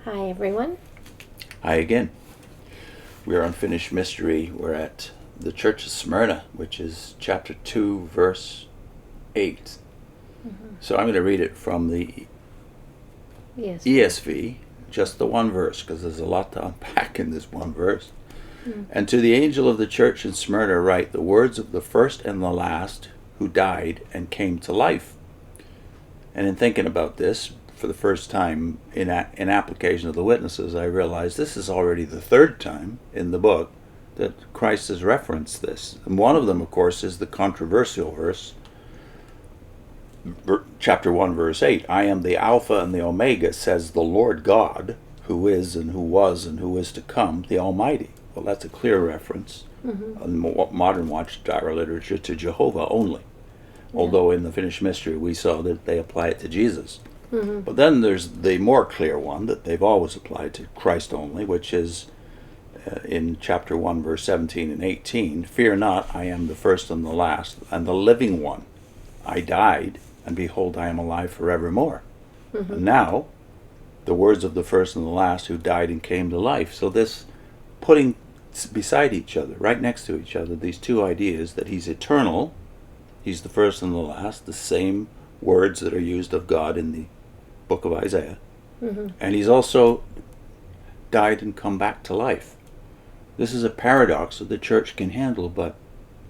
Hi, everyone. Hi again. We are on Finished Mystery. We're at the Church of Smyrna, which is chapter 2, verse 8. So I'm going to read it from the ESV, just the one verse, because there's a lot to unpack in this one verse. And to the angel of the church in Smyrna write the words of the first and the last who died and came to life. And in thinking about this, for the first time in application of the witnesses, I realized this is already the third time in the book that Christ has referenced this. And one of them, of course, is the controversial verse, chapter 1, verse 8. I am the Alpha and the Omega, says the Lord God, who is and who was and who is to come, the Almighty. Well, that's a clear reference in modern Watchtower literature to Jehovah only. Although in the Finished Mystery we saw that they apply it to Jesus. But then there's the more clear one that they've always applied to Christ only, which is in chapter 1, verse 17 and 18. Fear not, I am the first and the last, and the living one. I died, and behold, I am alive forevermore. And now, the words of the first and the last who died and came to life. So this putting beside each other, right next to each other, these two ideas that he's eternal, he's the first and the last, the same words that are used of God in the book of Isaiah, and he's also died and come back to life. This is a paradox that the church can handle, but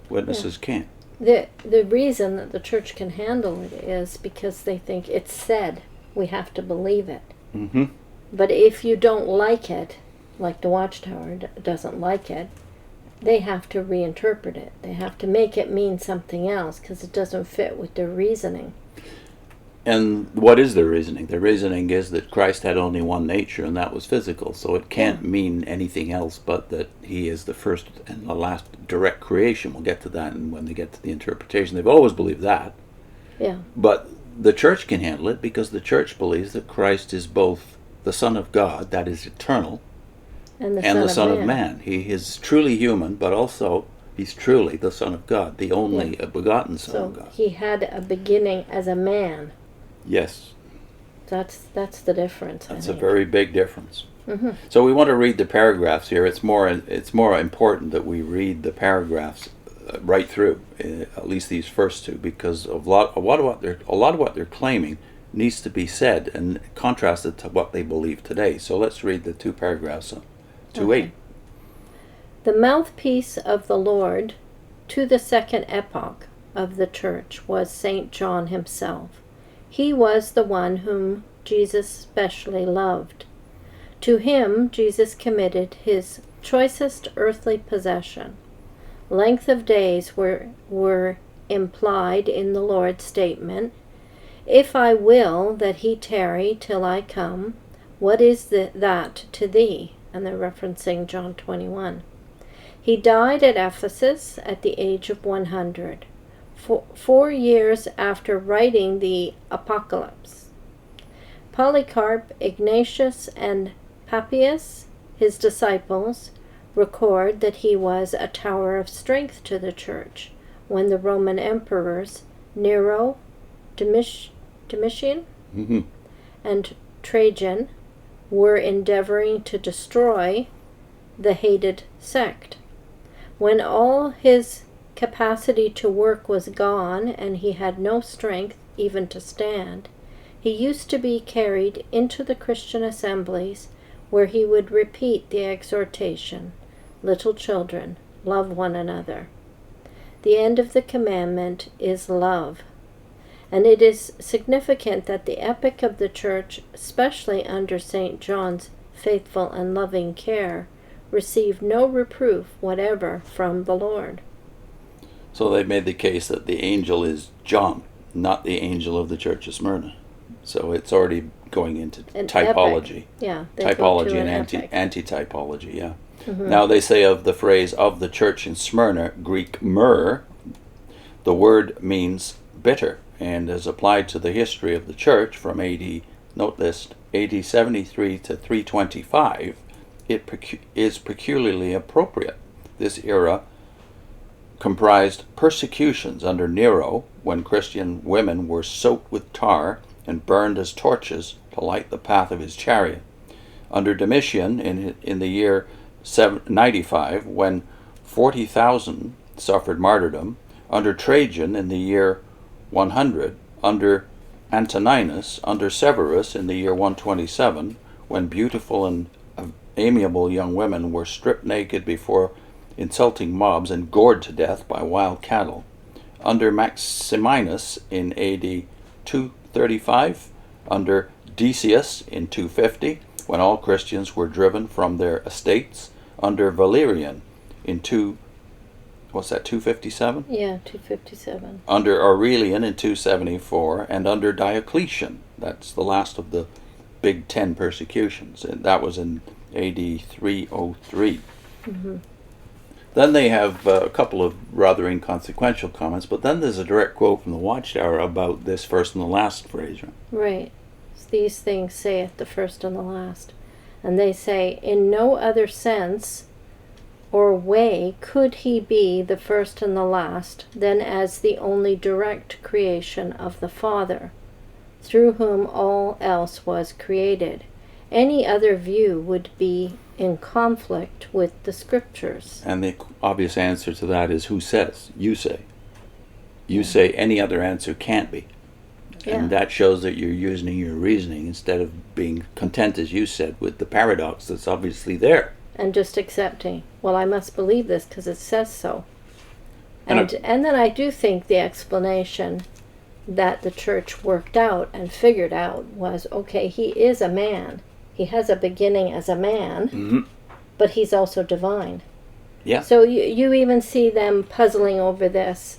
witnesses can't. The reason that the church can handle it is because they think it's said. We have to believe it. But if you don't like it, like the Watchtower doesn't like it, they have to reinterpret it. They have to make it mean something else because it doesn't fit with their reasoning. And what is their reasoning? Their reasoning is that Christ had only one nature, and that was physical, so it can't mean anything else but that he is the first and the last direct creation. We'll get to that when they get to the interpretation. They've always believed that. Yeah. But the church can handle it because the church believes that Christ is both the Son of God, that is eternal, and the Son of Man. He is truly human, but also he's truly the Son of God, the only begotten Son of God. So he had a beginning as a man. Yes. That's the difference. That's a very big difference. So we want to read the paragraphs here. It's more important that we read the paragraphs right through, at least these first two, because a lot of what they're claiming needs to be said and contrasted to what they believe today. So let's read the two paragraphs, 2:8. The mouthpiece of the Lord to the second epoch of the church was St. John himself. He was the one whom Jesus specially loved. To him Jesus committed his choicest earthly possession. Length of days were implied in the Lord's statement, If I will that he tarry till I come, what is that to thee? And they're referencing John 21. He died at Ephesus at the age of 100. 4 years after writing the Apocalypse. Polycarp, Ignatius, and Papias, his disciples, record that he was a tower of strength to the church when the Roman emperors Nero, Domitian, and Trajan were endeavoring to destroy the hated sect. When all his capacity to work was gone and he had no strength even to stand, he used to be carried into the Christian assemblies where he would repeat the exhortation, Little children, love one another. The end of the commandment is love. And it is significant that the epoch of the church, especially under St. John's faithful and loving care, received no reproof whatever from the Lord. So they've made the case that the angel is John, not the angel of the Church of Smyrna. So it's already going into typology. Typology and AntiTypology, Now they say of the phrase of the church in Smyrna, Greek myrrh, the word means bitter, and is applied to the history of the church from AD 73 to 325. It is peculiarly appropriate. This era comprised persecutions under Nero, when Christian women were soaked with tar and burned as torches to light the path of his chariot. Under Domitian, in the year 95, when 40,000 suffered martyrdom. Under Trajan, in the year 100. Under Antoninus, under Severus, in the year 127, when beautiful and amiable young women were stripped naked before insulting mobs and gored to death by wild cattle. Under Maximinus in AD 235, under Decius in 250, when all Christians were driven from their estates, under Valerian in 257? Yeah, 257. Under Aurelian in 274, and under Diocletian. That's the last of the big 10 persecutions, and that was in AD 303. Mm-hmm. Then they have a couple of rather inconsequential comments, but then there's a direct quote from the Watchtower about this first and the last phrase. Right. These things saith the first and the last. And they say, in no other sense or way could he be the first and the last than as the only direct creation of the Father, through whom all else was created. Any other view would be in conflict with the Scriptures. And the obvious answer to that is, who says? You say. You say any other answer can't be. Yeah. And that shows that you're using your reasoning instead of being content, as you said, with the paradox that's obviously there. And just accepting, well, I must believe this because it says so. And then I do think the explanation that the church worked out and figured out was, okay, he is a man. He has a beginning as a man, mm-hmm. but he's also divine. Yeah. So you even see them puzzling over this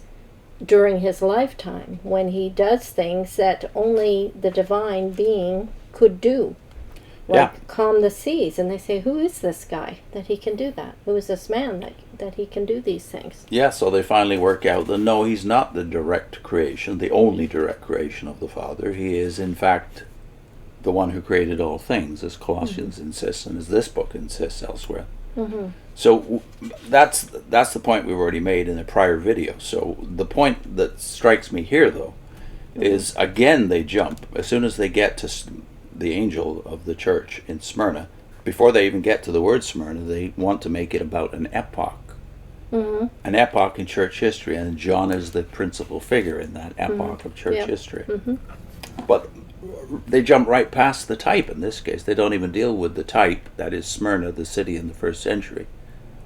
during his lifetime, when he does things that only the divine being could do. Like calm the seas. And they say, who is this guy that he can do that? Who is this man that he can do these things? Yeah, so they finally work out that no, he's not the direct creation, the only direct creation of the Father. He is, in fact, the one who created all things, as Colossians mm-hmm. insists, and as this book insists elsewhere. Mm-hmm. So that's the point we've already made in a prior video. So the point that strikes me here, though, mm-hmm. is, again, they jump. As soon as they get to the angel of the church in Smyrna, before they even get to the word Smyrna, they want to make it about an epoch. Mm-hmm. An epoch in church history, and John is the principal figure in that epoch mm-hmm. of church history. Mm-hmm. But they jump right past the type in this case. They don't even deal with the type, that is Smyrna, the city in the first century,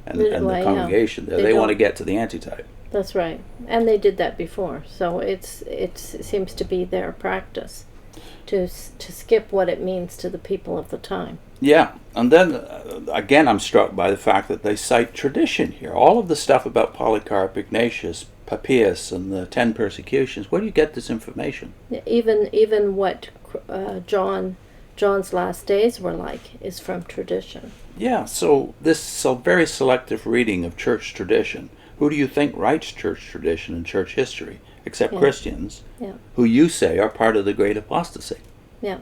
and the congregation there. They want to get to the antitype. That's right. And they did that before, so it seems to be their practice to skip what it means to the people of the time. Yeah, and then again I'm struck by the fact that they cite tradition here. All of the stuff about Polycarp, Ignatius, Papias, and the 10 persecutions, where do you get this information? Even what John's last days were like is from tradition. Yeah, so this very selective reading of church tradition. Who do you think writes church tradition and church history, except Christians, who you say are part of the great apostasy? Yeah.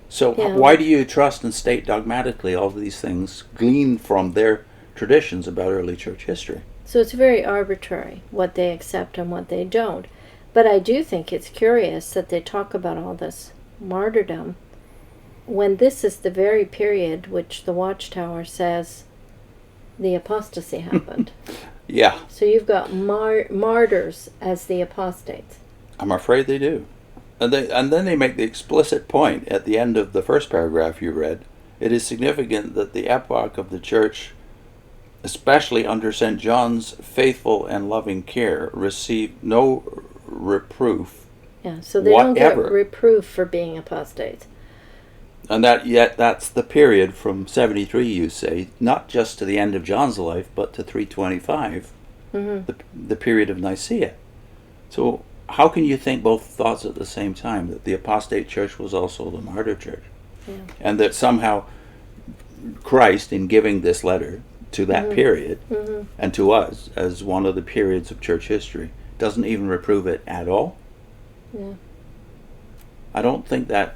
So why do you trust and state dogmatically all of these things gleaned from their traditions about early church history? So it's very arbitrary what they accept and what they don't. But I do think it's curious that they talk about all this martyrdom when this is the very period which the Watchtower says the apostasy happened. Yeah. So you've got martyrs as the apostates. I'm afraid they do. And then they make the explicit point at the end of the first paragraph you read. It is significant that the epoch of the church, especially under St. John's faithful and loving care, received no reproof. Yeah, so they don't get reproof for being apostates. And that's the period from 73, you say, not just to the end of John's life, but to 325, mm-hmm. the period of Nicaea. So how can you think both thoughts at the same time, that the apostate church was also the martyr church? Yeah. And that somehow Christ, in giving this letter to that mm-hmm. period, mm-hmm. and to us as one of the periods of church history, doesn't even reprove it at all? Yeah. I don't think that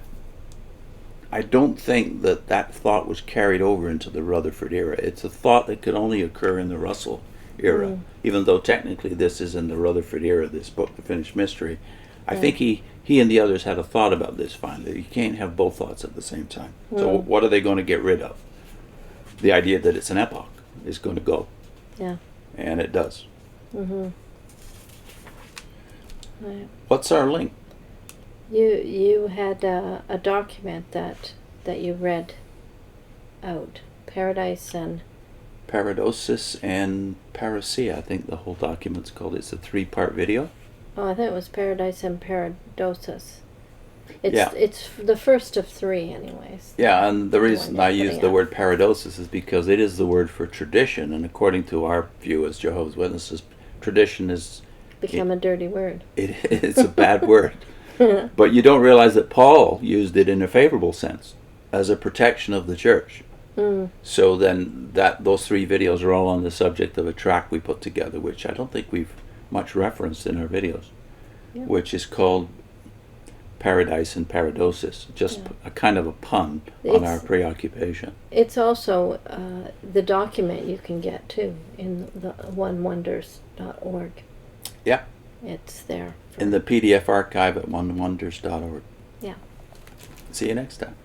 thought was carried over into the Rutherford era. It's a thought that could only occur in the Russell era, even though technically this is in the Rutherford era, this book, The Finished Mystery. I think he he and the others had a thought about this finally. You can't have both thoughts at the same time. So what are they going to get rid of? The idea that it's an epoch is going to go. Yeah. And it does. Mm-hmm. Right. What's our link? You had a document that you read out. Paradise and... Paradosis and Parousia, I think the whole document's called. It's a 3-part video. Oh, I think it was Paradise and Paradosis. Yeah. It's the first of 3 anyways. Yeah, and the reason one I you're use putting the up. word paradosis is because it is the word for tradition, and according to our view as Jehovah's Witnesses, tradition is... Become a dirty word. It's a bad word. But you don't realize that Paul used it in a favorable sense, as a protection of the church. So then those 3 videos are all on the subject of a track we put together, which I don't think we've much referenced in our videos, which is called Paradise and Paradosis, just a kind of a pun on our preoccupation. It's also the document you can get too in the onewonders.org. Yeah. It's there. In the PDF archive at onewonders.org. Yeah. See you next time.